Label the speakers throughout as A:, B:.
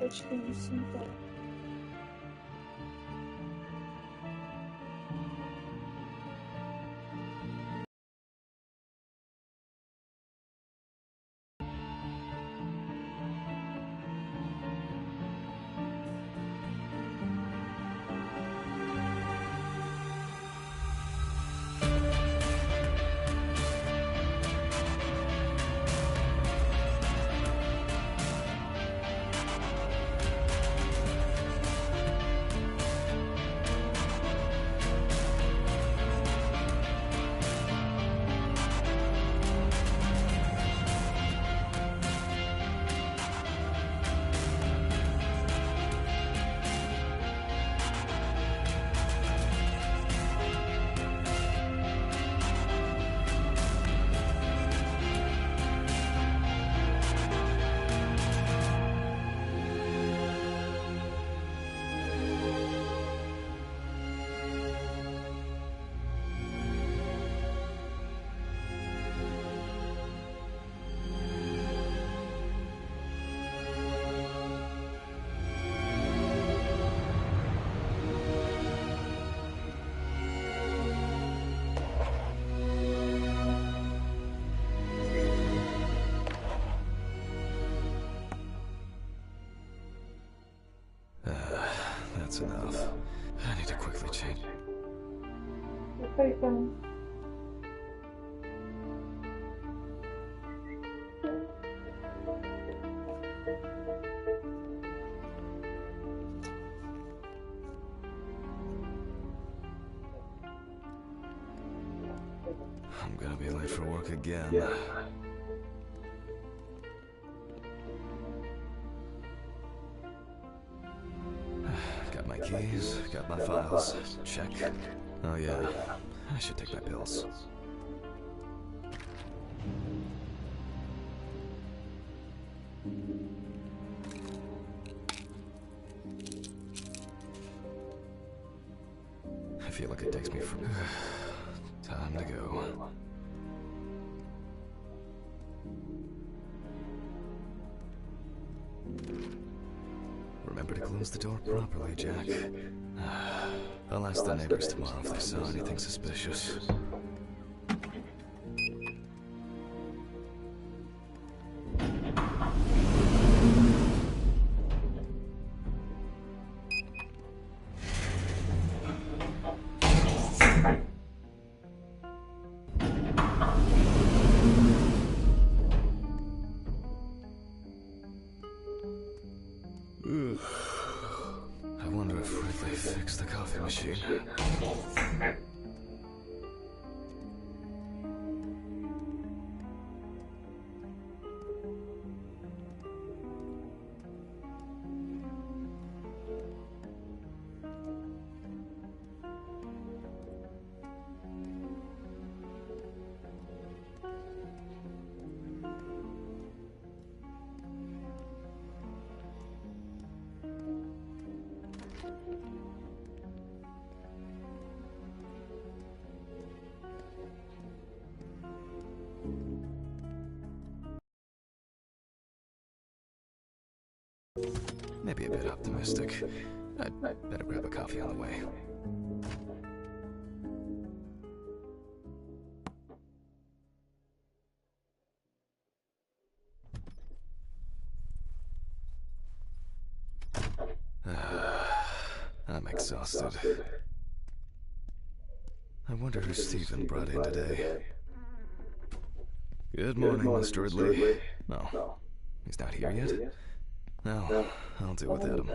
A: Počkej, musím to.
B: That's enough. I need to quickly change.
A: Okay, fine.
B: I'm gonna be late for work again. Got my keys, got my files. Check. Oh yeah, I should take my pills. I feel like it takes me for time to go. Remember to close the door properly, Jack. I'll ask the neighbors tomorrow if they saw anything suspicious. I wonder if Ridley fixed the coffee machine. Maybe a bit optimistic. I'd better grab a coffee on the way. I'm exhausted. I wonder who Stephen brought in today. Good morning, Mr. Ridley. No, he's not here yet? No, I'll do without him.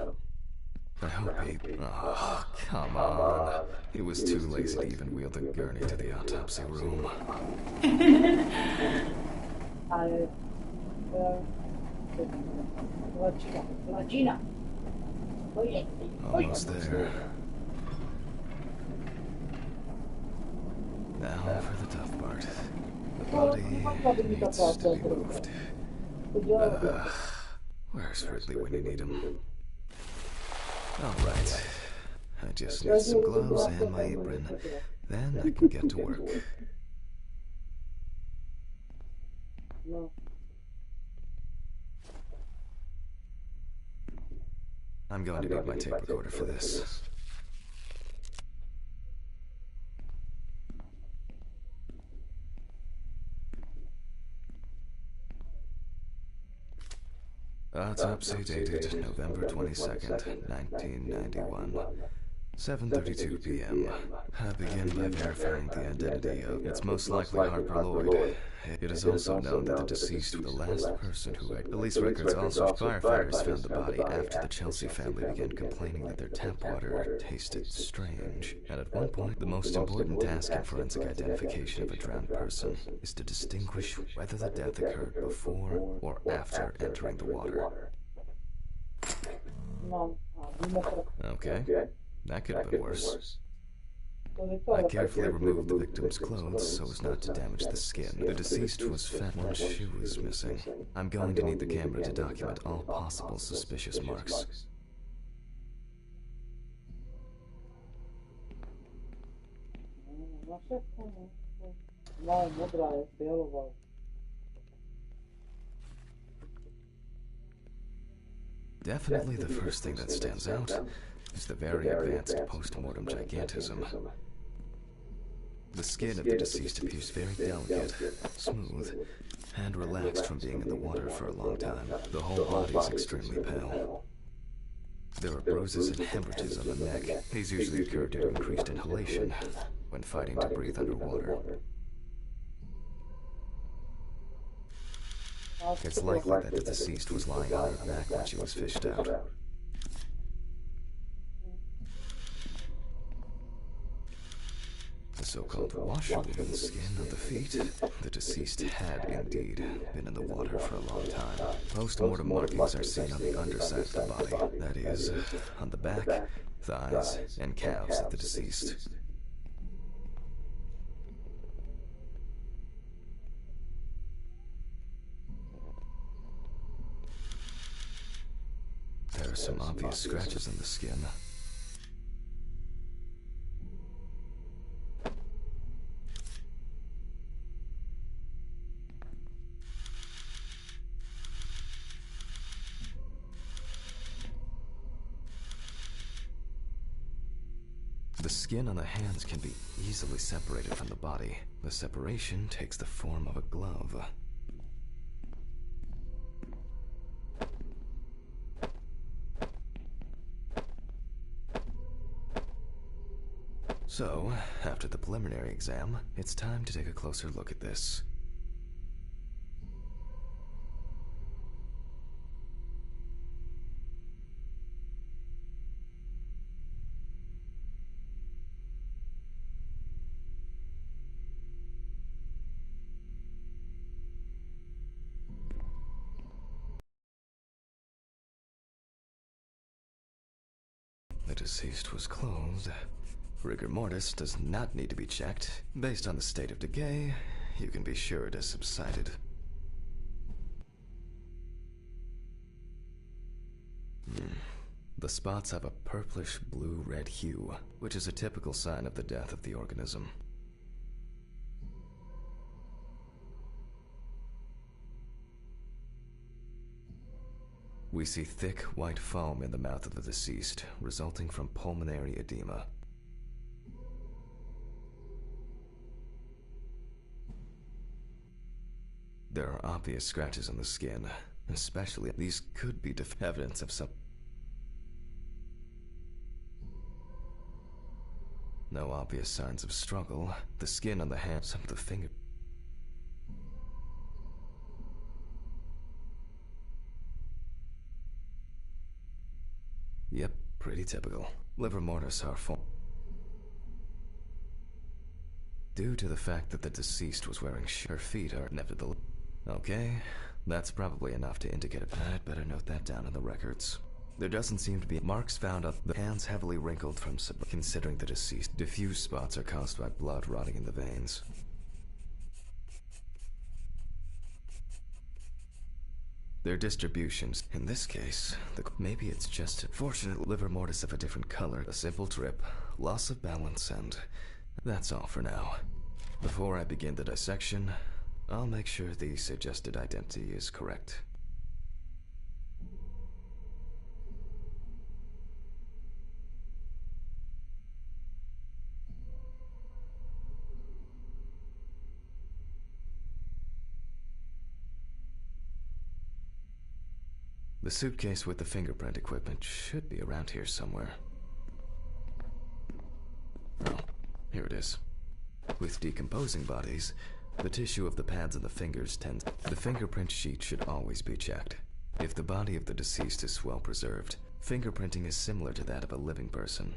B: I hope he... Oh, come on. He was too lazy to even wheel the gurney to the autopsy room. Almost there. Now for the tough part. The body needs to be moved. Where's Ridley when you need him? Alright. I just need some gloves and my apron. Then I can get to work. I'm going to need my tape recorder for this. Autopsy dated November 22nd, 1991. 7:32 p.m. I begin by verifying the identity of... It's most likely Harper Lloyd. It is also known that the deceased was the last person who had... Police records also... Firefighters found the body after the Chelsea family began complaining that their tap water tasted strange. And at one point, the most important task in forensic identification of a drowned person is to distinguish whether the death occurred before or after entering the water. Okay. That could have been worse. I carefully removed the victim's clothes so as not to damage the skin. The deceased was fat. One shoe was missing. I'm going to need the camera to document all possible suspicious marks. Definitely the first thing that stands out is the very advanced post-mortem gigantism. The skin of the deceased appears very delicate, smooth, and relaxed from being in the water for a long time. The whole body is extremely pale. There are bruises and hemorrhages on the neck. These usually occur due to increased inhalation when fighting to breathe underwater. It's likely that the deceased was lying on her back when she was fished out. The so-called washerwoman skin of the feet. The deceased had indeed been in the water for a long time. Post-mortem markings are seen on the underside of the body. That is, on the back, thighs, and calves of the deceased. There are some obvious scratches on the skin. The skin on the hands can be easily separated from the body. The separation takes the form of a glove. So, after the preliminary exam, it's time to take a closer look at this. The deceased was clothed. Rigor mortis does not need to be checked. Based on the state of decay, you can be sure it has subsided. The spots have a purplish blue-red hue, which is a typical sign of the death of the organism. We see thick white foam in the mouth of the deceased, resulting from pulmonary edema. There are obvious scratches on the skin, especially these could be evidence of some... No obvious signs of struggle. The skin on the hand, some of the finger... Yep, pretty typical. Liver mortis are formed due to the fact that the deceased was wearing her feet are nevertheless... Okay, that's probably enough to indicate it. I'd better note that down in the records. There doesn't seem to be marks found on the hands heavily wrinkled from considering the deceased. Diffuse spots are caused by blood rotting in the veins. Their distributions. In this case, maybe it's just fortunate liver mortis of a different color, a simple drip, loss of balance, and that's all for now. Before I begin the dissection, I'll make sure the suggested identity is correct. The suitcase with the fingerprint equipment should be around here somewhere. Oh, here it is. With decomposing bodies, the tissue of the pads of the fingers tends... The fingerprint sheet should always be checked. If the body of the deceased is well preserved, fingerprinting is similar to that of a living person.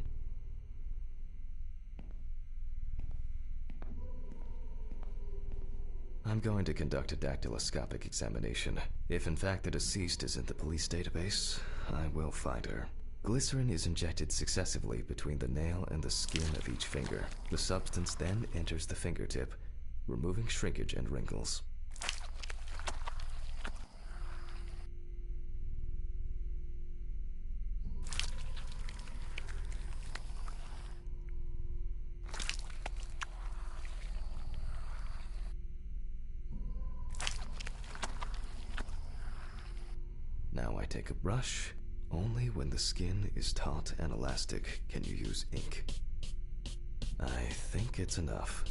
B: I'm going to conduct a dactyloscopic examination. If in fact the deceased is in the police database, I will find her. Glycerin is injected successively between the nail and the skin of each finger. The substance then enters the fingertip, removing shrinkage and wrinkles. Now I take a brush. Only when the skin is taut and elastic can you use ink. I think it's enough.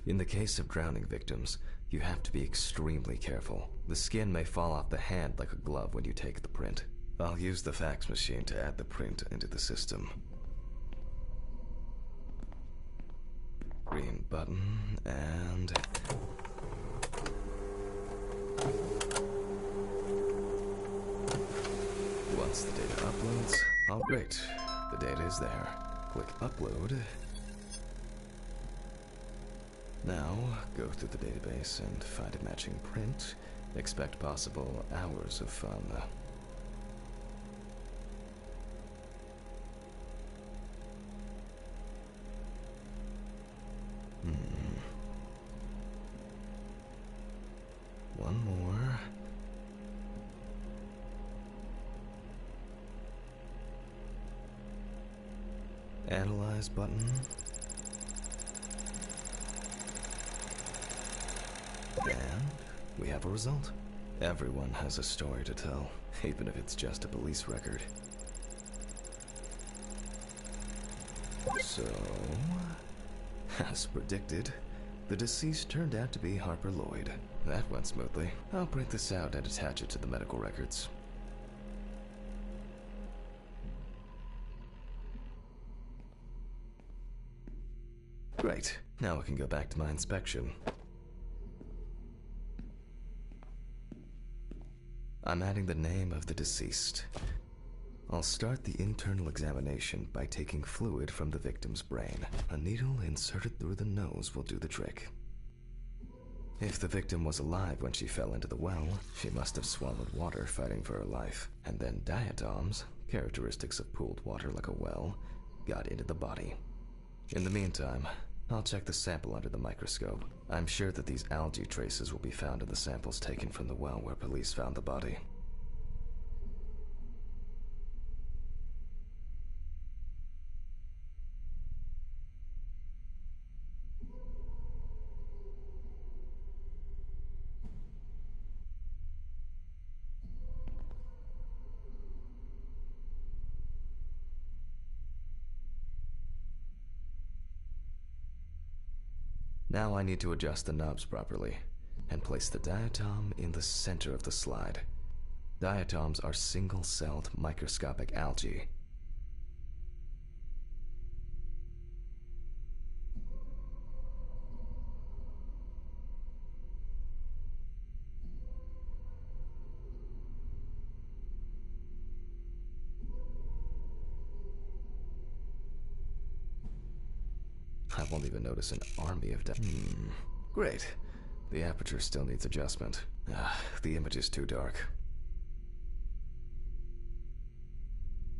B: In the case of drowning victims, you have to be extremely careful. The skin may fall off the hand like a glove when you take the print. I'll use the fax machine to add the print into the system. Green button, and... Once the data uploads, oh great, the data is there. Click upload. Now, go through the database and find a matching print. Expect possible hours of fun. One more. Analyze button. And we have a result. Everyone has a story to tell, even if it's just a police record. So, as predicted, the deceased turned out to be Harper Lloyd. That went smoothly. I'll print this out and attach it to the medical records. Great. Now I can go back to my inspection. I'm adding the name of the deceased. I'll start the internal examination by taking fluid from the victim's brain. A needle inserted through the nose will do the trick. If the victim was alive when she fell into the well, she must have swallowed water fighting for her life, and then diatoms, characteristics of pooled water like a well, got into the body. In the meantime, I'll check the sample under the microscope. I'm sure that these algae traces will be found in the samples taken from the well where police found the body. Now I need to adjust the knobs properly and place the diatom in the center of the slide. Diatoms are single-celled microscopic algae. I won't even notice an army of Great. The aperture still needs adjustment. The image is too dark.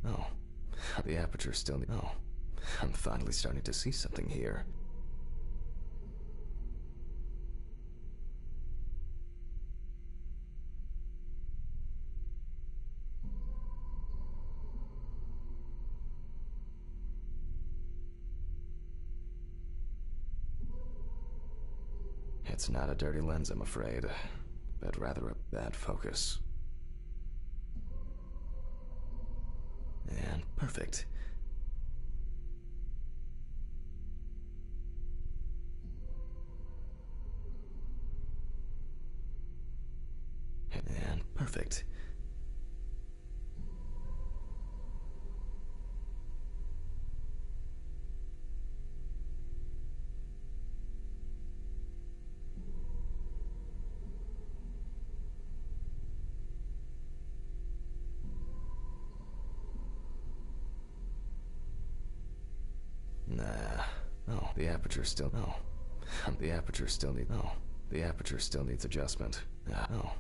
B: Oh. The aperture still needs... Oh. I'm finally starting to see something here. It's not a dirty lens, I'm afraid, but rather a bad focus. And perfect. And perfect. The aperture still... No. The aperture still needs... No. The aperture still needs adjustment. Oh.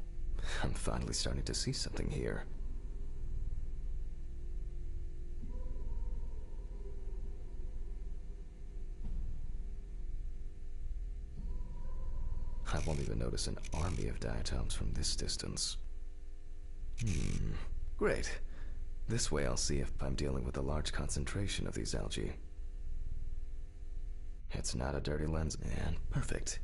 B: I'm finally starting to see something here. I won't even notice an army of diatoms from this distance. Great. This way I'll see if I'm dealing with a large concentration of these algae. It's not a dirty lens, and perfect.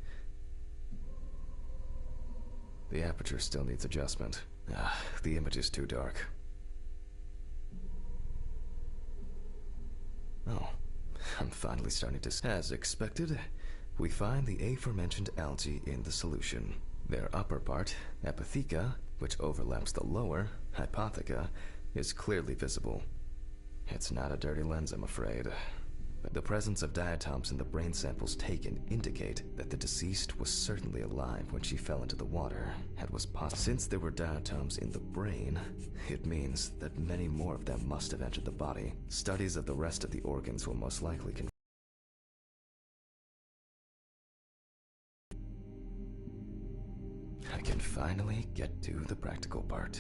B: The aperture still needs adjustment. The image is too dark. Oh, I'm finally starting to... As expected, we find the aforementioned algae in the solution. Their upper part, Epitheca, which overlaps the lower, Hypotheca, is clearly visible. It's not a dirty lens, I'm afraid. The presence of diatoms in the brain samples taken indicate that the deceased was certainly alive when she fell into the water and was Since there were diatoms in the brain, it means that many more of them must have entered the body. Studies of the rest of the organs will most likely I can finally get to the practical part.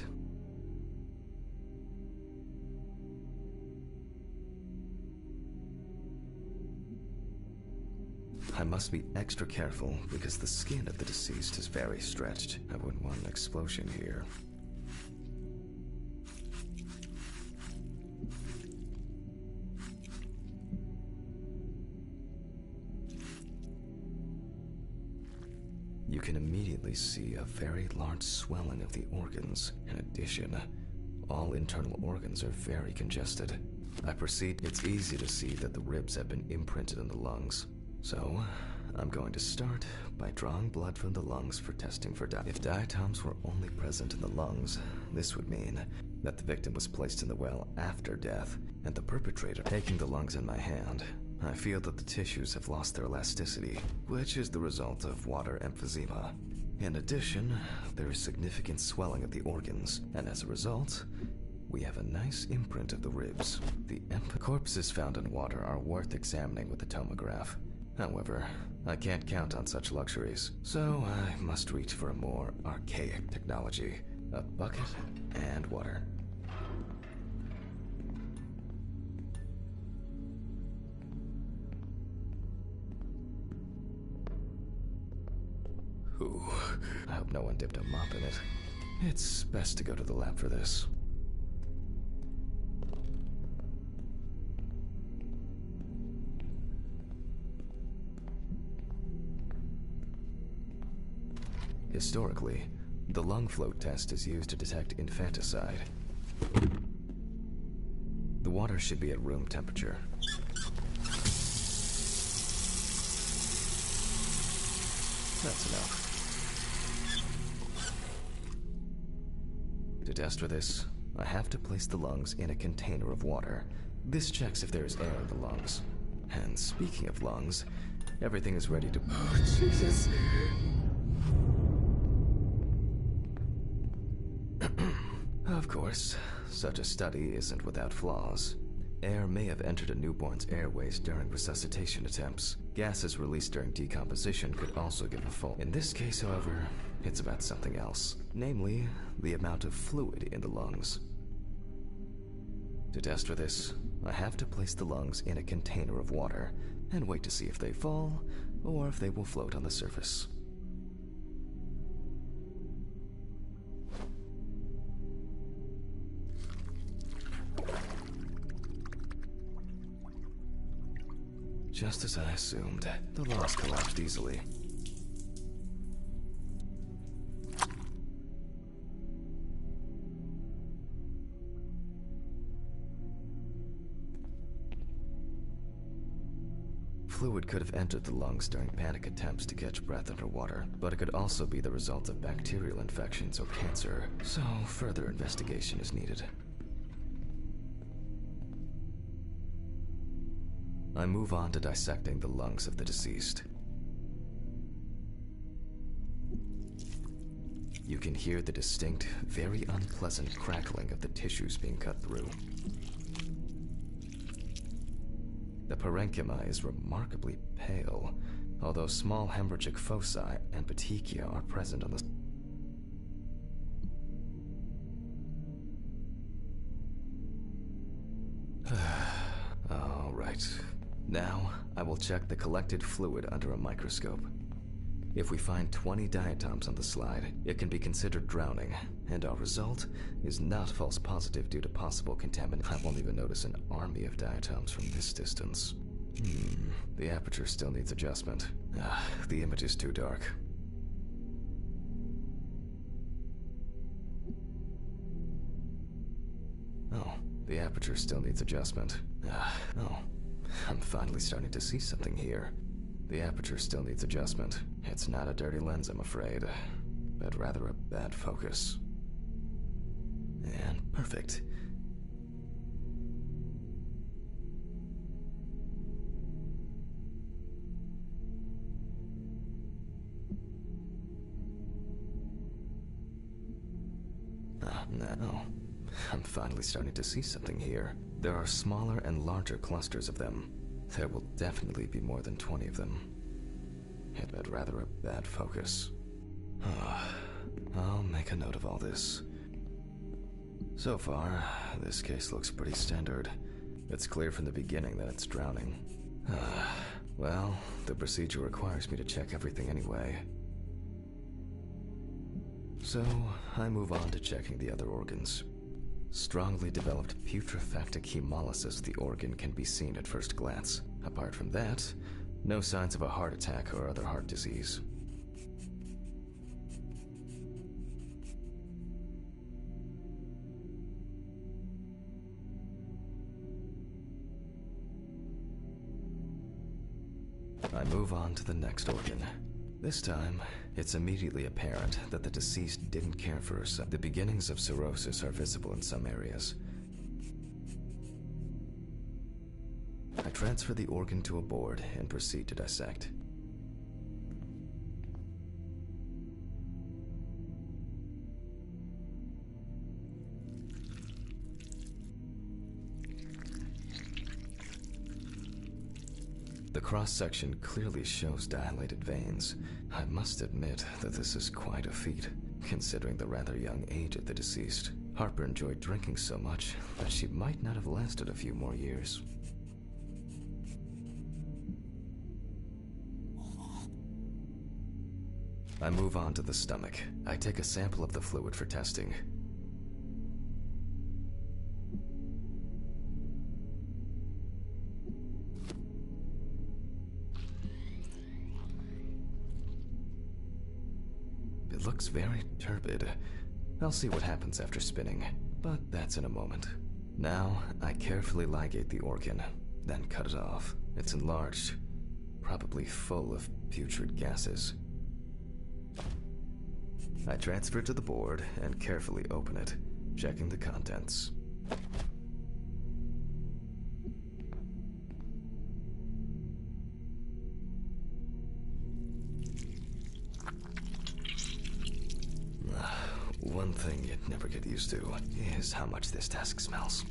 B: I must be extra careful because the skin of the deceased is very stretched. I wouldn't want an explosion here. You can immediately see a very large swelling of the organs. In addition, all internal organs are very congested. I proceed. It's easy to see that the ribs have been imprinted in the lungs. So, I'm going to start by drawing blood from the lungs for testing for If diatoms were only present in the lungs, this would mean that the victim was placed in the well after death, and the perpetrator. Taking the lungs in my hand, I feel that the tissues have lost their elasticity, which is the result of water emphysema. In addition, there is significant swelling of the organs, and as a result, we have a nice imprint of the ribs. The corpses found in water are worth examining with a tomograph. However, I can't count on such luxuries, so I must reach for a more archaic technology: a bucket and water. Ooh, I hope no one dipped a mop in it. It's best to go to the lab for this. Historically, the lung float test is used to detect infanticide. The water should be at room temperature. That's enough. To test for this, I have to place the lungs in a container of water. This checks if there is air in the lungs. And speaking of lungs, everything is ready to... Oh, Jesus! Of course, such a study isn't without flaws. Air may have entered a newborn's airways during resuscitation attempts. Gases released during decomposition could also give a fault. In this case, however, it's about something else, namely, the amount of fluid in the lungs. To test for this, I have to place the lungs in a container of water and wait to see if they fall or if they will float on the surface. Just as I assumed, the lungs collapsed easily. Fluid could have entered the lungs during panic attempts to catch breath underwater, but it could also be the result of bacterial infections or cancer, so further investigation is needed. I move on to dissecting the lungs of the deceased. You can hear the distinct, very unpleasant crackling of the tissues being cut through. The parenchyma is remarkably pale, although small hemorrhagic foci and petechia are present on the... All right. Now, I will check the collected fluid under a microscope. If we find 20 diatoms on the slide, it can be considered drowning, and our result is not false positive due to possible contamination. I won't even notice an army of diatoms from this distance. The aperture still needs adjustment. The image is too dark. Oh, the aperture still needs adjustment. Oh, I'm finally starting to see something here. The aperture still needs adjustment. It's not a dirty lens, I'm afraid, but rather a bad focus. And perfect. No. I'm finally starting to see something here. There are smaller and larger clusters of them. There will definitely be more than 20 of them. But rather a bad focus. I'll make a note of all this. So far, this case looks pretty standard. It's clear from the beginning that it's drowning. Well, the procedure requires me to check everything anyway. So, I move on to checking the other organs. Strongly developed putrefactic hemolysis of the organ can be seen at first glance. Apart from that, no signs of a heart attack or other heart disease. I move on to the next organ. This time, it's immediately apparent that the deceased didn't care for herself. The beginnings of cirrhosis are visible in some areas. I transfer the organ to a board and proceed to dissect. The cross-section clearly shows dilated veins. I must admit that this is quite a feat, considering the rather young age of the deceased. Harper enjoyed drinking so much that she might not have lasted a few more years. I move on to the stomach. I take a sample of the fluid for testing. It looks very turbid. I'll see what happens after spinning, but that's in a moment. Now, I carefully ligate the organ, then cut it off. It's enlarged, probably full of putrid gases. I transfer it to the board and carefully open it, checking the contents. One thing you'd never get used to is how much this task smells.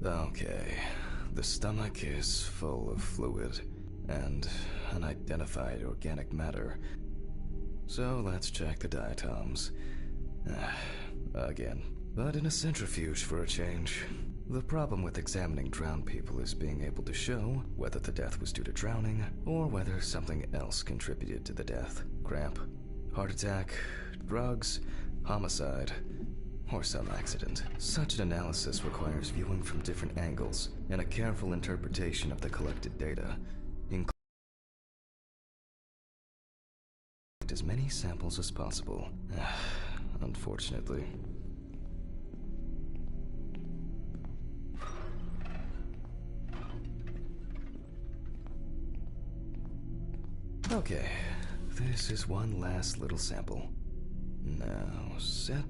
B: Okay, the stomach is full of fluid and unidentified organic matter. So let's check the diatoms. Again, but in a centrifuge for a change. The problem with examining drowned people is being able to show whether the death was due to drowning or whether something else contributed to the death. Cramp, heart attack, drugs, homicide, or some accident. Such an analysis requires viewing from different angles and a careful interpretation of the collected data, including as many samples as possible. Unfortunately. Okay, this is one last little sample. Now, set.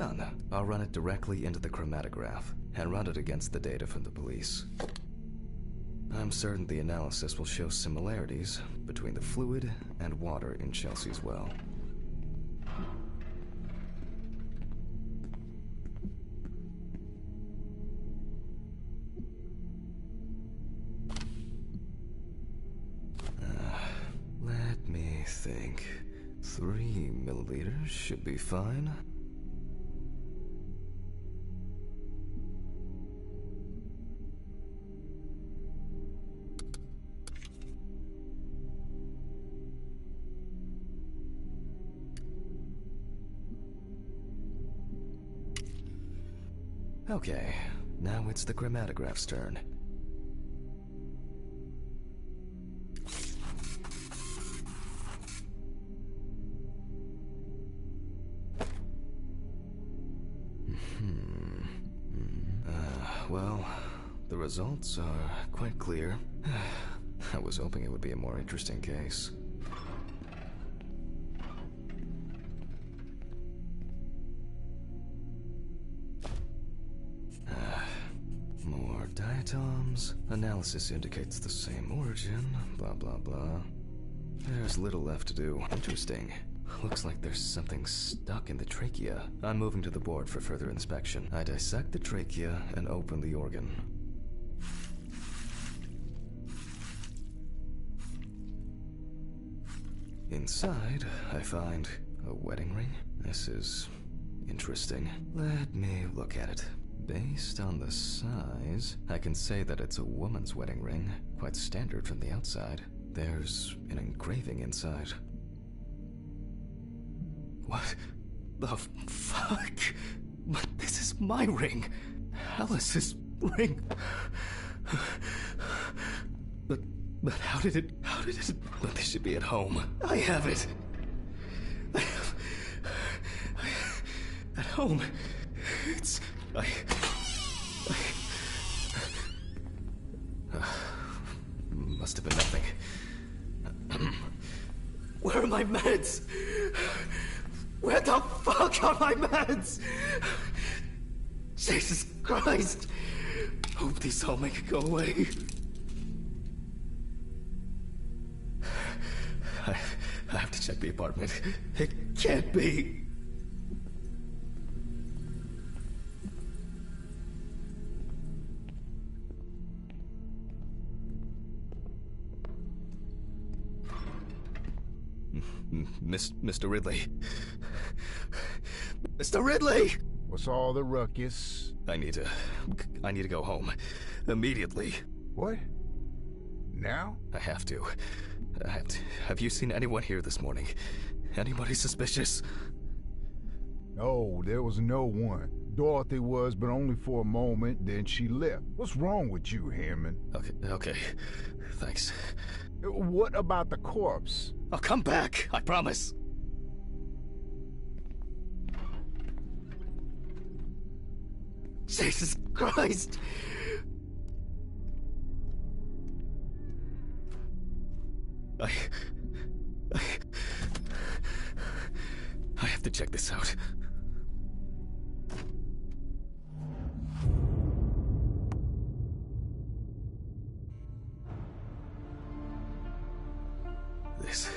B: Done. I'll run it directly into the chromatograph and run it against the data from the police. I'm certain the analysis will show similarities between the fluid and water in Chelsea's well. Let me think. 3 milliliters should be fine. Okay, now it's the chromatograph's turn. Well, the results are quite clear. I was hoping it would be a more interesting case. More diatoms. Analysis indicates the same origin. Blah, blah, blah. There's little left to do. Interesting. Looks like there's something stuck in the trachea. I'm moving to the board for further inspection. I dissect the trachea and open the organ. Inside, I find a wedding ring. This is interesting. Let me look at it. Based on the size, I can say that it's a woman's wedding ring. Quite standard from the outside. There's an engraving inside. What the fuck? But this is my ring. Alice's ring. But how did it? But this should be at home. I have it. At home. Must have been nothing. Where are my meds? Where the fuck are my meds? Jesus Christ! Hope these all make it go away. I have to check the apartment. It can't be. Mr. Ridley. Mr. Ridley!
C: What's all the ruckus?
B: I need to go home. Immediately.
C: What? Now?
B: I have to. Have you seen anyone here this morning? Anybody suspicious?
C: No, there was no one. Dorothy was, but only for a moment, then she left. What's wrong with you, Hammond?
B: Okay. Thanks.
C: What about the corpse?
B: I'll come back, I promise. Jesus Christ! I have to check this out. This...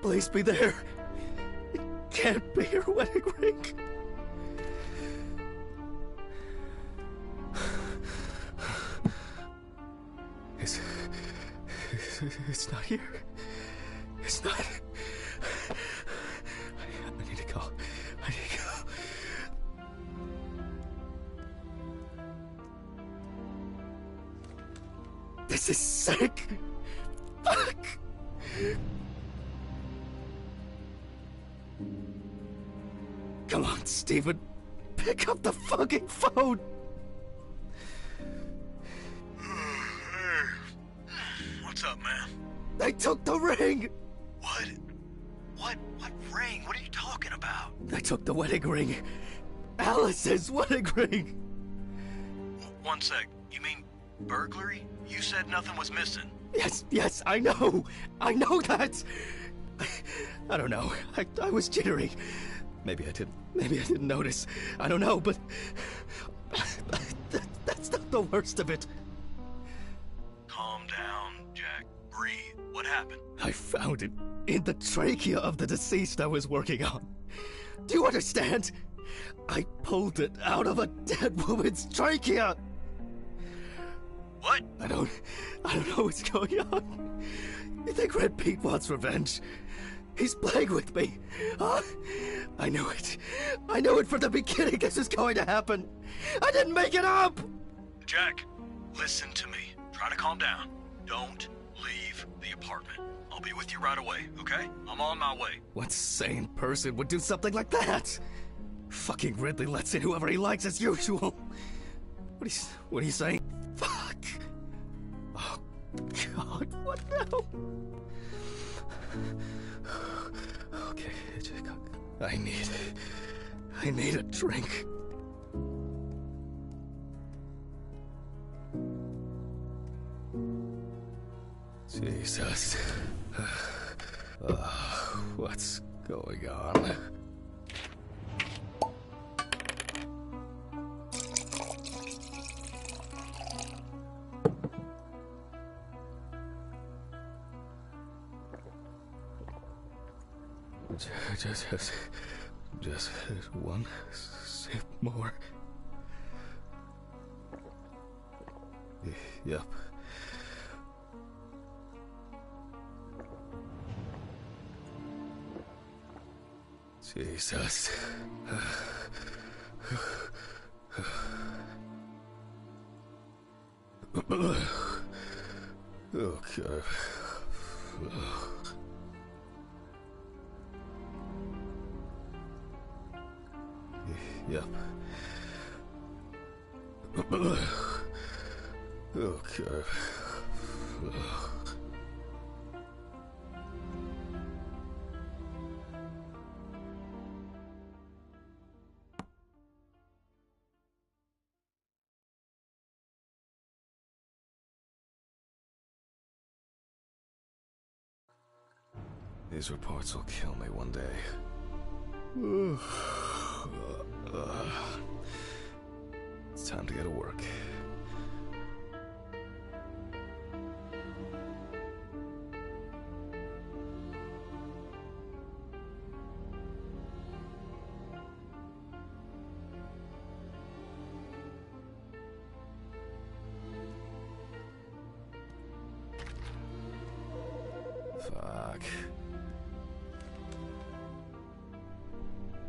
B: Please be there. It can't be your wedding ring. It's not here. It's not. I need to go. This is sick. Fuck. Come on, Steven. Pick up the fucking phone.
D: What's up, man?
B: They took the ring.
D: What? What ring? What are you talking about?
B: They took the wedding ring. Alice's wedding ring.
D: One sec. You mean burglary? You said nothing was missing.
E: Yes, I know that! I don't know, I was jittery. Maybe I didn't notice. I don't know, but that's not the worst of it.
D: Calm down, Jack. Breathe. What happened?
E: I found it in the trachea of the deceased I was working on. Do you understand? I pulled it out of a dead woman's trachea!
D: What?
E: I don't know what's going on. You think Red Pete wants revenge? He's playing with me. Huh? I knew it. I knew it from the beginning this is going to happen. I didn't make it up!
D: Jack, listen to me. Try to calm down. Don't leave the apartment. I'll be with you right away, okay? I'm on my way.
E: What sane person would do something like that? Fucking Ridley lets in whoever he likes as usual. What are you saying? Fuck. Oh, God, what now? Okay, I need a drink. Jesus. What's going on? Just one sip more. Yep. Jesus. Okay. Yep. Okay. These reports will kill me one day. It's time to go to work. Fuck.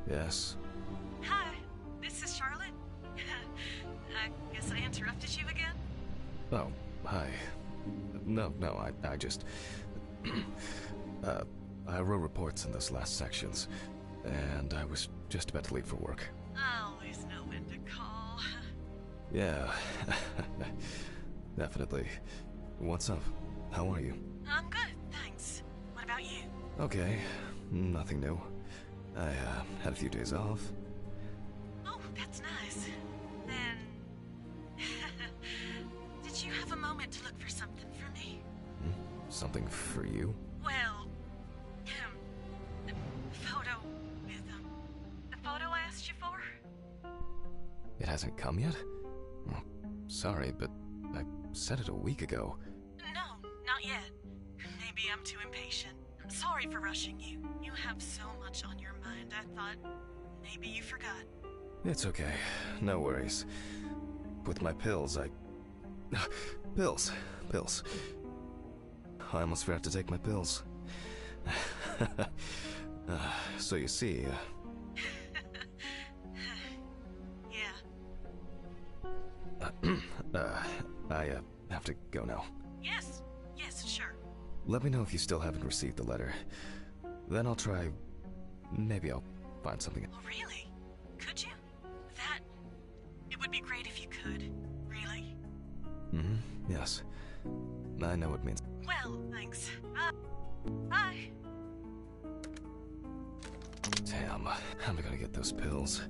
E: Yes.
F: Hi, this is Charlotte. I guess I interrupted you again?
E: Oh, hi. No, I just... I wrote reports in those last sections, and I was just about to leave for work.
F: I always know when to call.
E: Yeah, definitely. What's up? How are you?
F: I'm good, thanks. What about you?
E: Okay, nothing new. I had a few days off.
F: Oh, that's nice. Then... Did you have a moment to look for something for me?
E: Something for you?
F: Well... the photo with, the photo I asked you for?
E: It hasn't come yet? Well, sorry, but I said it a week ago.
F: No, not yet. Maybe I'm too impatient. I'm sorry for rushing you. You have so much on your mind, I thought maybe you forgot.
E: It's okay. No worries. With my pills, Pills. I almost forgot to take my pills. So you see,
F: Yeah.
E: I have to go now.
F: Yes, sure.
E: Let me know if you still haven't received the letter. Then I'll try... Maybe I'll find something.
F: Oh, really? Could you? It would be great if you could. Really.
E: Yes. I know what it means.
F: Well, thanks. Bye.
E: Damn, how am I gonna get those pills?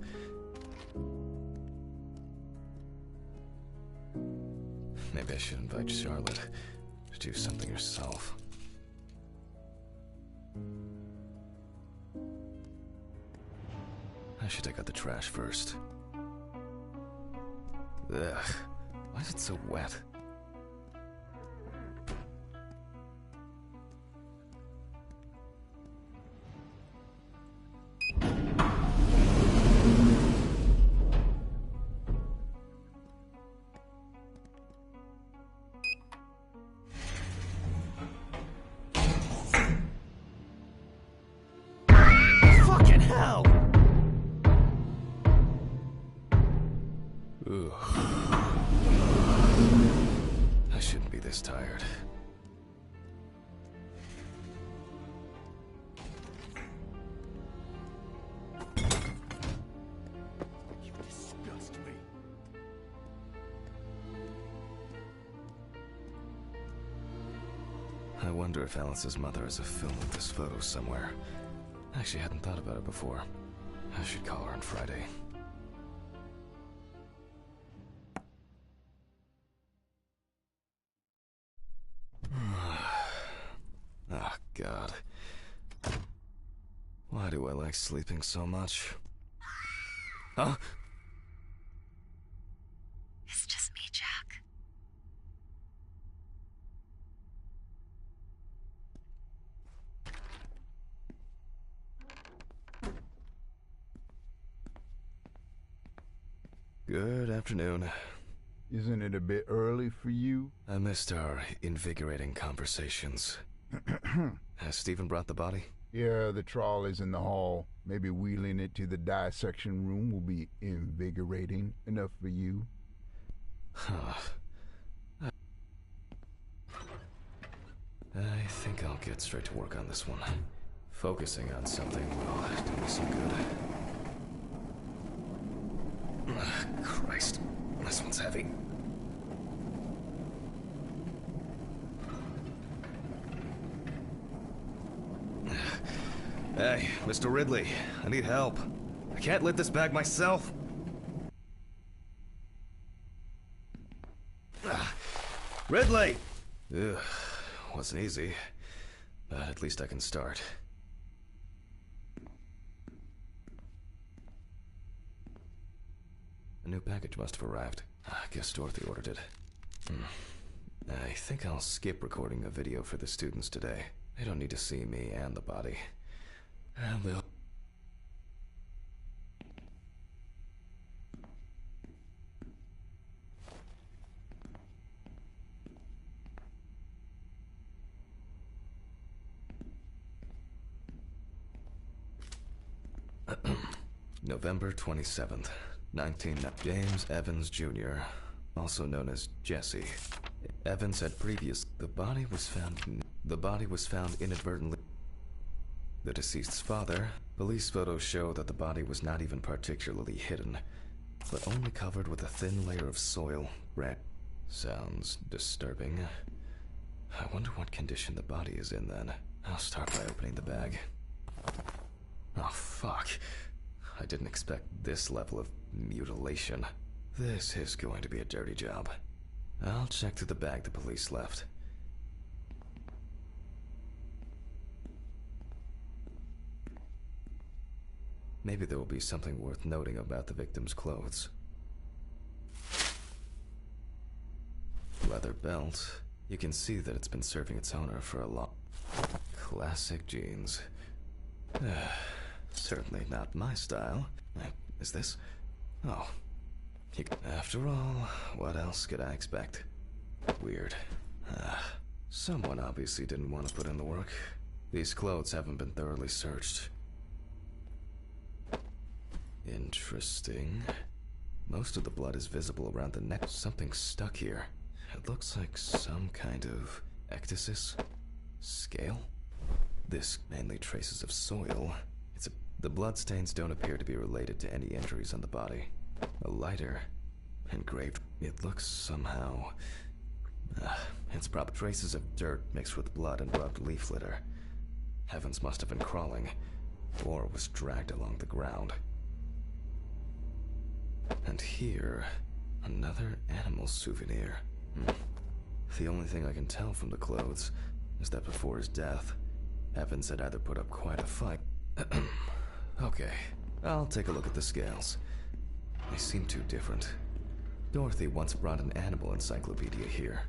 E: Maybe I should invite Charlotte.
B: Do something yourself. I should take out the trash first. Ugh. Why is it so wet?
E: Fucking hell!
B: Ugh. I shouldn't be this tired.
E: You disgust me.
B: I wonder if Alice's mother has a film of this photo somewhere. I actually hadn't thought about it before. I should call her on Friday. Oh, God. Why do I like sleeping so much? Huh?
F: It's just me, Jack.
B: Good afternoon.
C: Isn't it a bit early for you?
B: I missed our invigorating conversations. Has Stephen brought the body?
C: Yeah, the trolley's in the hall. Maybe wheeling it to the dissection room will be invigorating enough for you.
B: I think I'll get straight to work on this one. Focusing on something will do me some good. Christ, this one's heavy. Hey, Mr. Ridley, I need help. I can't lift this bag myself. Ridley! Ugh, wasn't easy, but at least I can start. A new package must have arrived. I guess Dorothy ordered it. I think I'll skip recording a video for the students today. They don't need to see me and the body. And they'll... November 27th, 19... James Evans Jr., also known as Jesse. Evans had previous... The body was found inadvertently. The deceased's father. Police photos show that the body was not even particularly hidden, but only covered with a thin layer of soil. Sounds disturbing. I wonder what condition the body is in then. I'll start by opening the bag. Oh, fuck. I didn't expect this level of mutilation. This is going to be a dirty job. I'll check through the bag the police left. Maybe there will be something worth noting about the victim's clothes. Leather belt. You can see that it's been serving its owner for a long... Classic jeans. Certainly not my style. Is this? Oh. After all, what else could I expect? Weird. Someone obviously didn't want to put in the work. These clothes haven't been thoroughly searched. Interesting. Most of the blood is visible around the neck. Something stuck here. It looks like some kind of ectasis? Scale? This mainly traces of soil. The bloodstains don't appear to be related to any injuries on the body. A lighter. Engraved. It looks somehow... it's probably traces of dirt mixed with blood and rubbed leaf litter. Evans must have been crawling, or was dragged along the ground. And here, another animal souvenir. The only thing I can tell from the clothes is that before his death, Evans had either put up quite a fight. Okay, I'll take a look at the scales. They seem too different. Dorothy once brought an animal encyclopedia here.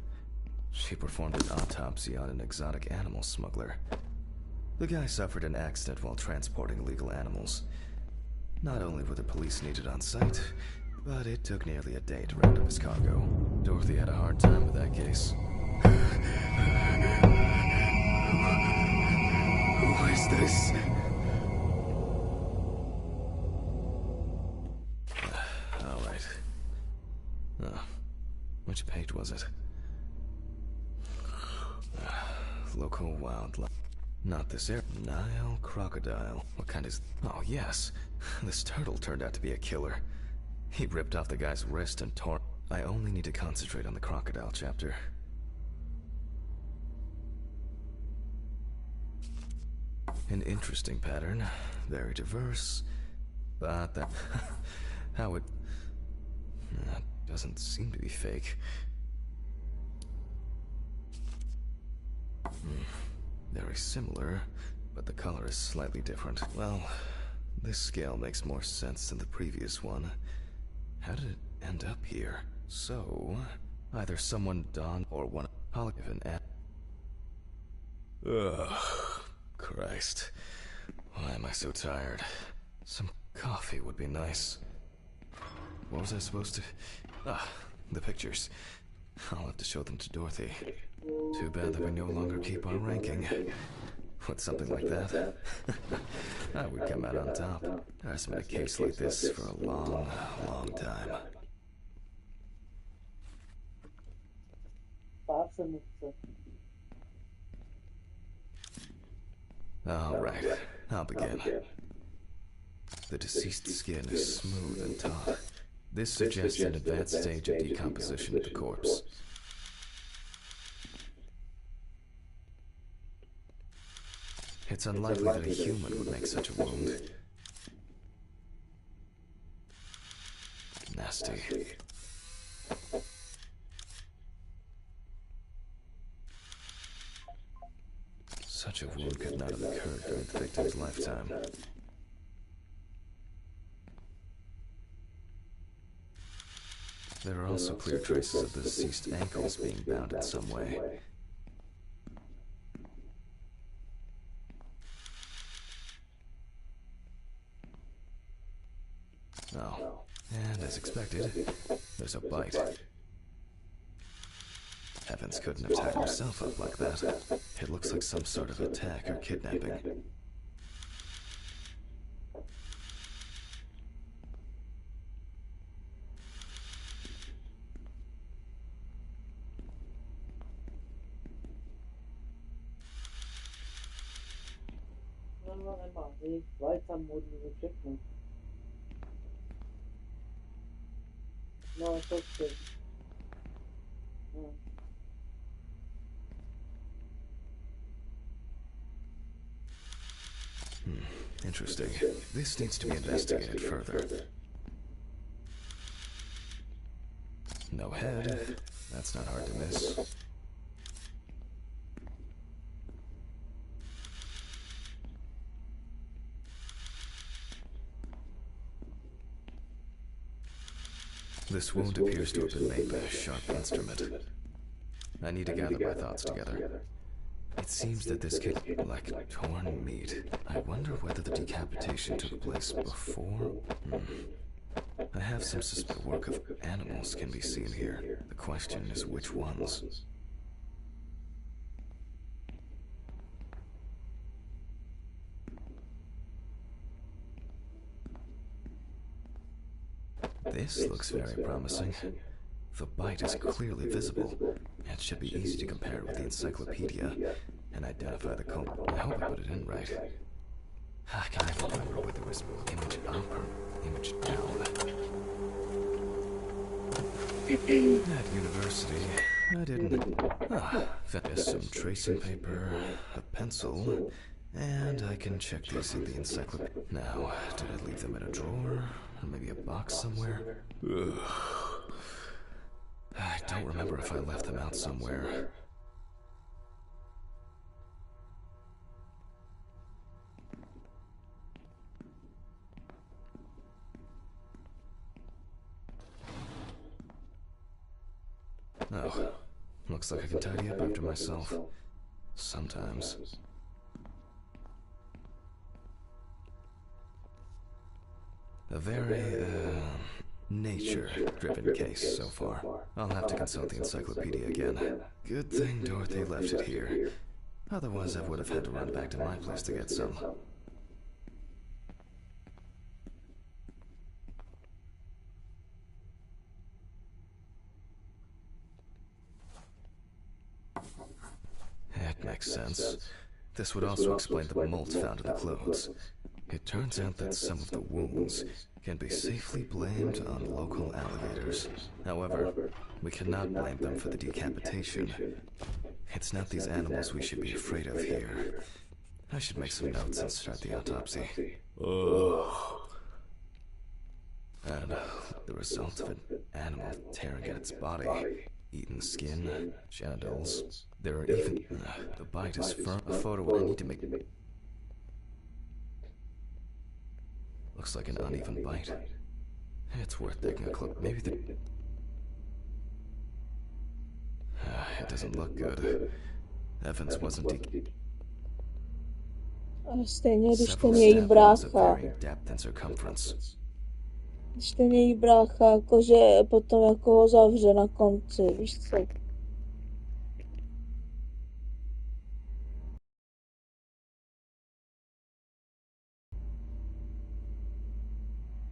B: She performed an autopsy on an exotic animal smuggler. The guy suffered an accident while transporting illegal animals. Not only were the police needed on site, but it took nearly a day to round up his cargo. Dorothy had a hard time with that case.
E: Who is this?
B: All right. Which page was it? Local wildlife. Not this air. Nile crocodile. What kind is... Oh, yes. This turtle turned out to be a killer. He ripped off the guy's wrist and tore... I only need to concentrate on the crocodile chapter. An interesting pattern. Very diverse. But that... how it... doesn't seem to be fake. Very similar, but the color is slightly different. Well, this scale makes more sense than the previous one. How did it end up here? So, either someone donned or one polygon at... Ugh, Christ. Why am I so tired? Some coffee would be nice. What was I supposed to... the pictures. I'll have to show them to Dorothy. Too bad that we no longer keep our ranking. With something like that, I would come out on top. There hasn't been a case like this for a long, long time. All right, I'll begin. The deceased's skin is smooth and taut. This suggests an advanced stage of decomposition of the corpse. It's unlikely that a human would make such a wound. Nasty. Such a wound could not have occurred during the victim's lifetime. There are also clear traces of the deceased's ankles being bound in some way. Oh, and as expected, there's a bite. Evans couldn't have tied himself up like that. It looks like some sort of attack or kidnapping.
A: No, it's okay.
B: Interesting. This needs to be investigated further. No head. That's not hard to miss. This wound appears to have been made by a sharp instrument. I need to gather my thoughts together. It seems that this kid like torn meat. I wonder whether the decapitation took place before... I have some suspicion the work of animals can be seen here. The question is which ones. This looks very promising. The bite is clearly visible. It should be easy to compare it with the encyclopedia and identify the culprit. I hope I put it in right. I can't remember whether it was image up or image down. At university, I didn't... There's some tracing paper, a pencil, and I can check these in the encyclopedia. Now, did I leave them in a drawer? Or maybe a box somewhere? Ugh. I don't don't remember if I left them out somewhere. Oh, looks like I can tidy up after myself. Sometimes. A very, nature-driven case so far. I'll have to consult the encyclopedia again. Good thing Dorothy left it here. Otherwise, I would have had to run back to my place to get some. It makes sense. This would also explain the mold found in the clothes. It turns out that some of the wounds can be safely blamed on local alligators. However, we cannot blame them for the decapitation. It's not these animals we should be afraid of here. I should make some notes and start the autopsy. Ugh. And the result of an animal tearing at its body. Eaten skin, genitals. There are even... the bite is firm. A photo I need to make... Looks like an uneven bite. It's worth taking a cloak. Maybe the... it doesn't look good. Evans wasn't...
A: Stejně, když ten
B: Several
A: její
B: stab wounds of
A: brácha,
B: varying depth and circumference.
A: když ten její brácha, jakože potom jako ho zavře na konci, víš co?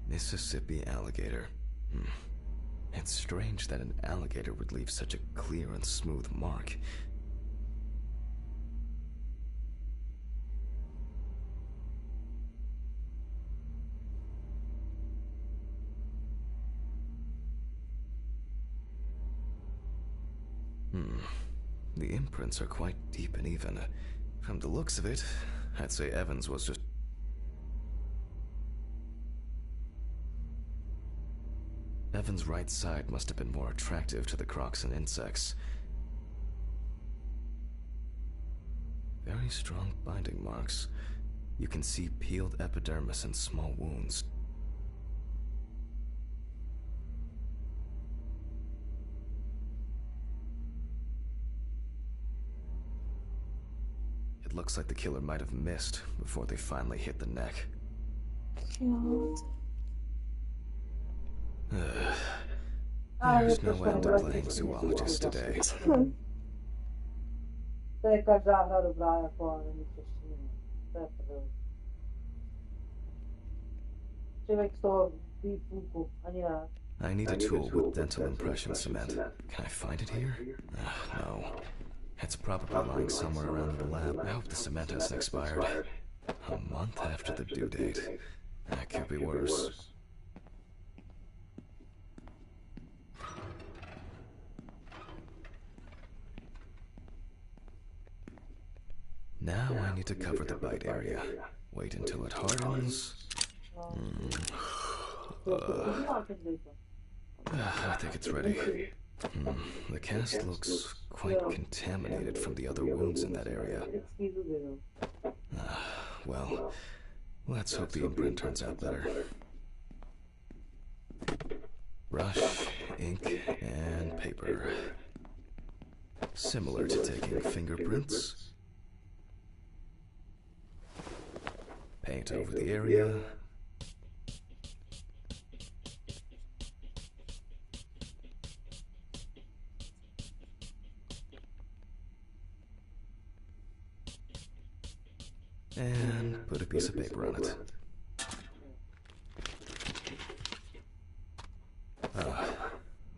B: Mississippi alligator. It's strange that an alligator would leave such a clear and smooth mark. The imprints are quite deep and even. From the looks of it, I'd say Evans was just... Evans' right side must have been more attractive to the crocs and insects. Very strong binding marks. You can see peeled epidermis and small wounds. It looks like the killer might have missed before they finally hit the neck.
A: Jo.
B: There's no end to playing zoologist today.
G: To je každá hra dobrá, jako a není češtiny. To je prdel. Člověk z toho ví půlku, ani ne.
B: I need a tool with dental impression cement. Can I find it here? No. It's probably lying somewhere around the lab. I hope the cement hasn't expired. A month after the due date. That could be worse. Now I need to cover the bite area. Wait until it hardens. I think it's ready. The cast looks quite contaminated from the other wounds in that area. Well, let's hope the imprint turns out better. Brush, ink, and paper. Similar to taking fingerprints. Paint over the area. And put a piece of paper on it.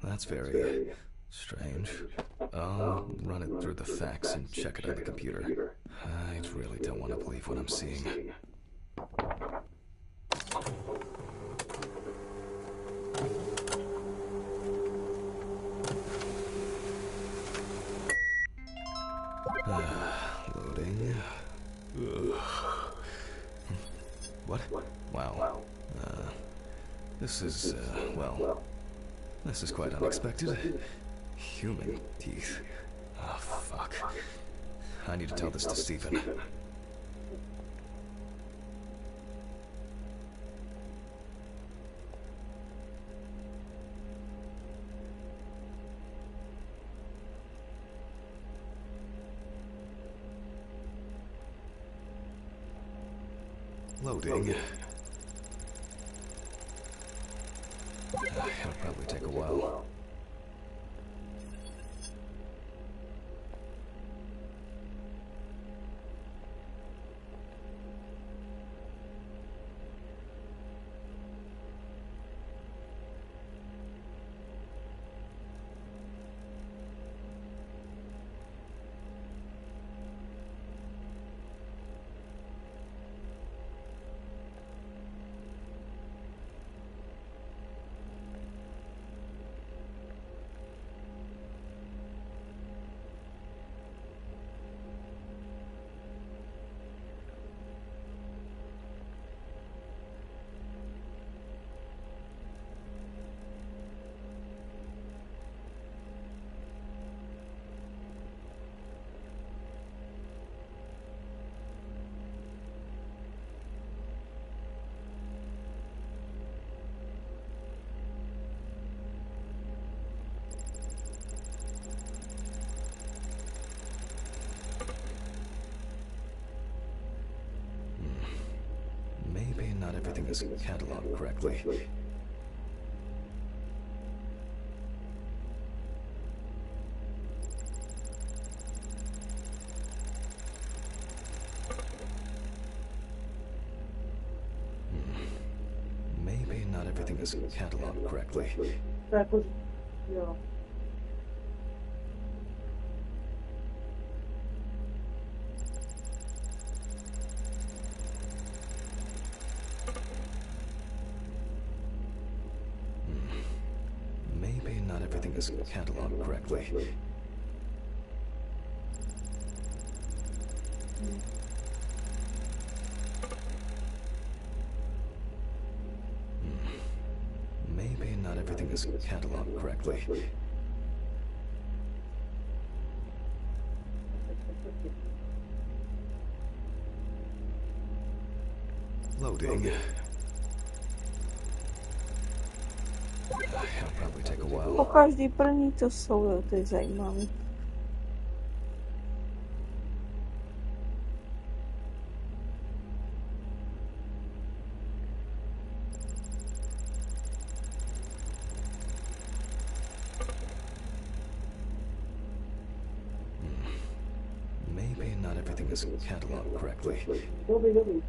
B: That's very strange. I'll run it through the facts and check it on the computer. I really don't want to believe what I'm seeing. Loading. What? Wow. This is, well, this is quite unexpected. Human teeth. Oh, fuck. I need to tell this to Stephen. Loading. It'll probably take a while. Maybe not everything is cataloged correctly. Maybe not everything is cataloged correctly.
G: Stai così. Io.
B: Maybe not everything is cataloged correctly. Maybe not everything is cataloged correctly. Loading. It'll probably take a
A: Po
B: while.
A: každý první to jsou, jo, to je zajímavý.
B: Maybe not everything is cataloged correctly.
G: Dove, dove?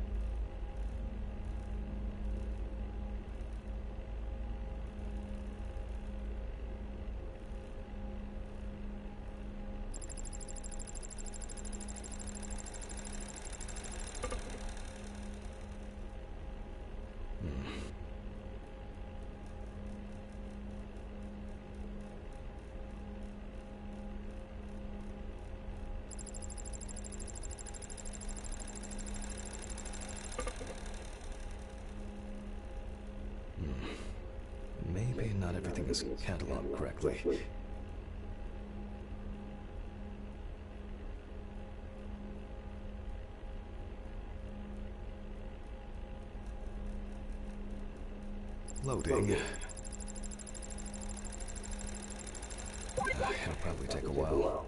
B: Maybe not everything is cataloged correctly. Loading. It'll probably take a while.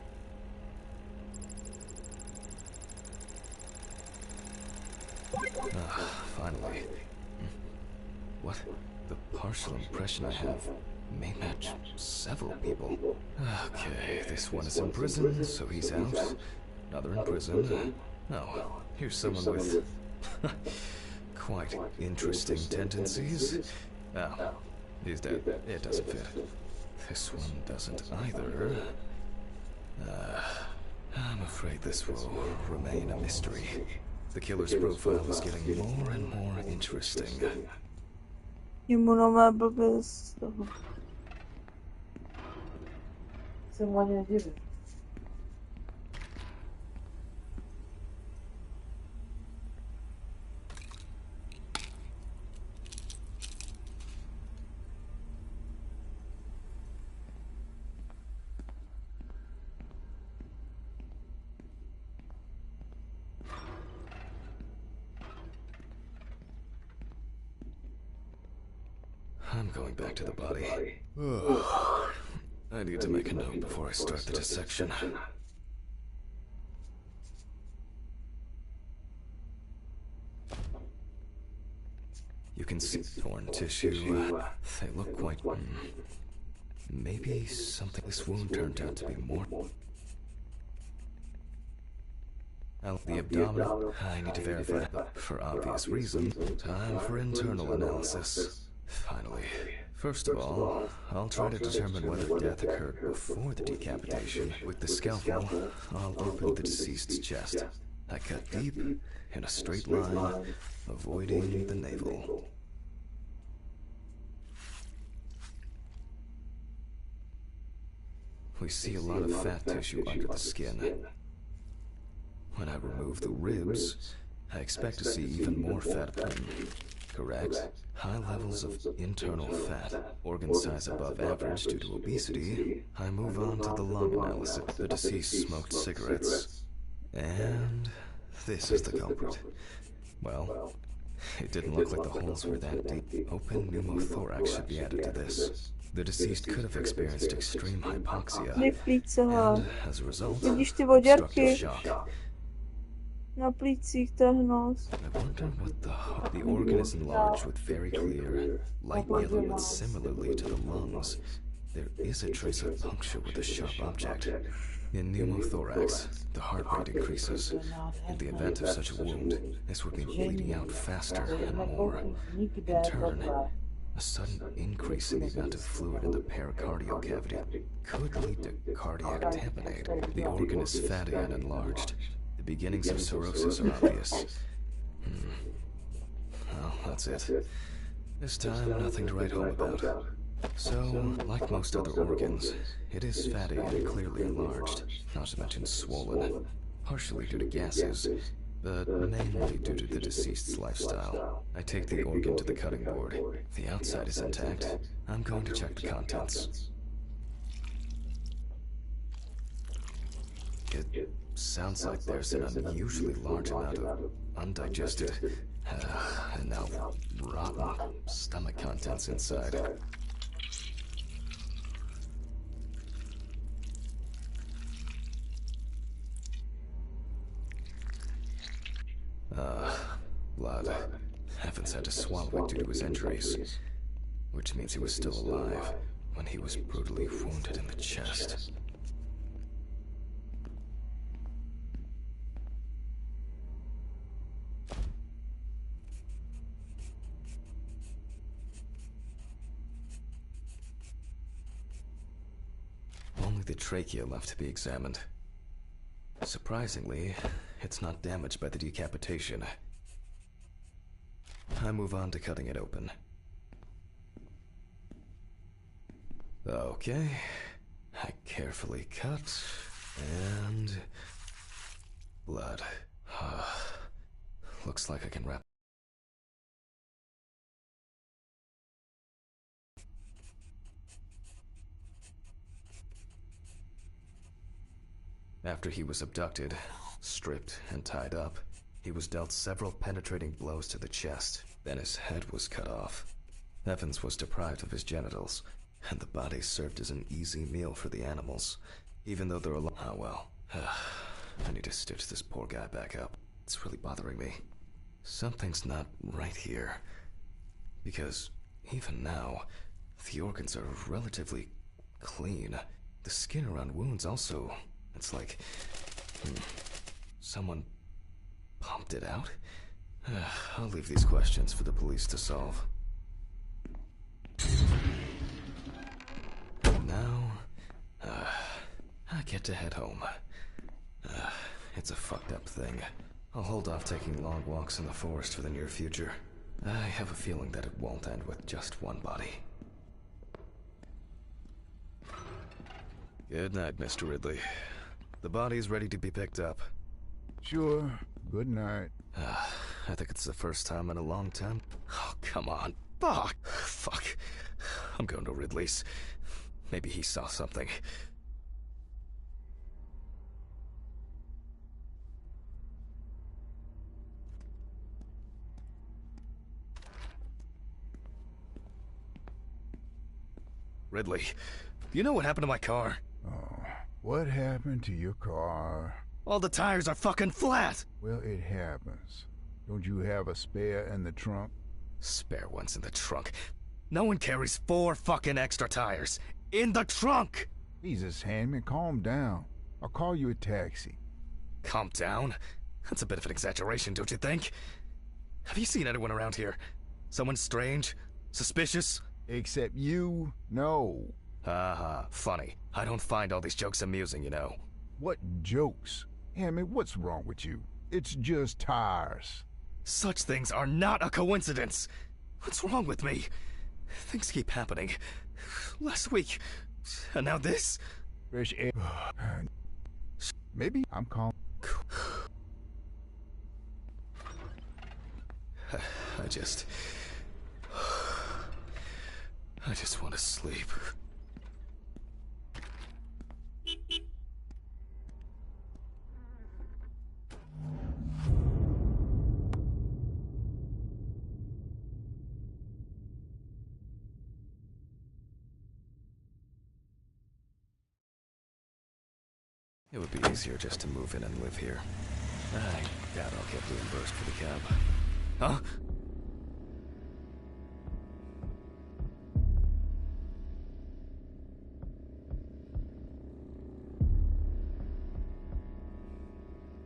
B: Finally. What? The partial impression I have may match several people. Okay, this one is in prison, so he's out. Another in prison. Oh, here's someone with quite interesting tendencies. Oh, he's dead. It doesn't fit. This one doesn't either. I'm afraid this will remain a mystery. The killer's profile is getting more and more interesting.
A: Imunové blbě z toho.
G: Jsem ani nedivil.
B: I'm going back to the body. I need to make a note before I start the dissection. You can see torn tissue. They look quite... maybe something... This wound turned out to be more... The abdominal... I need to verify. For obvious reasons, time for internal analysis. Finally. First of all, I'll try to determine whether death occurred before the decapitation. With the scalpel, I'll open the deceased's chest. I cut deep, in a straight line, avoiding the navel. We see a lot of fat tissue under the skin. When I remove the ribs, I expect to see even more fat. Correct? High levels of internal fat, organ size above average due to obesity. I move on to the lung analysis. The deceased smoked cigarettes. And this is the culprit. Well, it didn't look like the holes were that deep. Open pneumothorax should be added to this. The deceased could have experienced extreme hypoxia, and as a result,
A: Vidíš ty
B: obstructive
A: voděrky
B: shock.
A: na plicích, to je hnus.
B: I wonder what the organ is enlarged with very clear, light yellow, but similarly to the lungs, there is a trace of puncture with a sharp object. In pneumothorax, the heart rate increases. In the event of such a wound, this would mean bleeding out faster and more. In turn, a sudden increase in the amount of fluid in the pericardial cavity could lead to cardiac tamponade. The organ is fatty and enlarged. The beginnings of cirrhosis are obvious. Well, that's it. This time, nothing to write home about. So, like most other organs, it is fatty and clearly enlarged, not to mention swollen, partially due to gases, but mainly due to the deceased's lifestyle. I take the organ to the cutting board. The outside is intact. I'm going to check the contents. It sounds like there's an unusually large amount of undigested, and now rotten stomach contents inside. Blood. Evans had to swallow it due to his injuries, which means he was still alive when he was brutally wounded in the chest. Only the trachea left to be examined. Surprisingly, it's not damaged by the decapitation. I move on to cutting it open. Okay. I carefully cut, and... blood. Looks like I can wrap... After he was abducted, stripped, and tied up, he was dealt several penetrating blows to the chest. Then his head was cut off. Evans was deprived of his genitals, and the body served as an easy meal for the animals, even though they're alive. Oh well. I need to stitch this poor guy back up. It's really bothering me. Something's not right here. Because even now, the organs are relatively clean. The skin around wounds also... it's like... someone pumped it out? I'll leave these questions for the police to solve. Now, I get to head home. It's a fucked up thing. I'll hold off taking long walks in the forest for the near future. I have a feeling that it won't end with just one body. Good night, Mr. Ridley. The body's ready to be picked up.
C: Sure. Good night.
B: I think it's the first time in a long time. Oh, come on. Fuck. I'm going to Ridley's. Maybe he saw something.
E: Ridley, do you know what happened to my car?
C: Oh, what happened to your car?
E: All the tires are fucking flat!
C: Well, it happens. Don't you have a spare in the trunk?
E: Spare ones in the trunk. No one carries 4 fucking extra tires. In the trunk!
C: Jesus, Handman, calm down. I'll call you a taxi.
E: Calm down? That's a bit of an exaggeration, don't you think? Have you seen anyone around here? Someone strange? Suspicious?
C: Except you? No.
E: Haha, funny. I don't find all these jokes amusing, you know.
C: What jokes? Handman, what's wrong with you? It's just tires.
E: Such things are not a coincidence! What's wrong with me? Things keep happening. Last week, and now this?
C: Fresh air. Maybe I'm calm.
E: I just want to sleep.
B: It would be easier just to move in and live here. I doubt I'll get reimbursed for the cab.
E: Huh?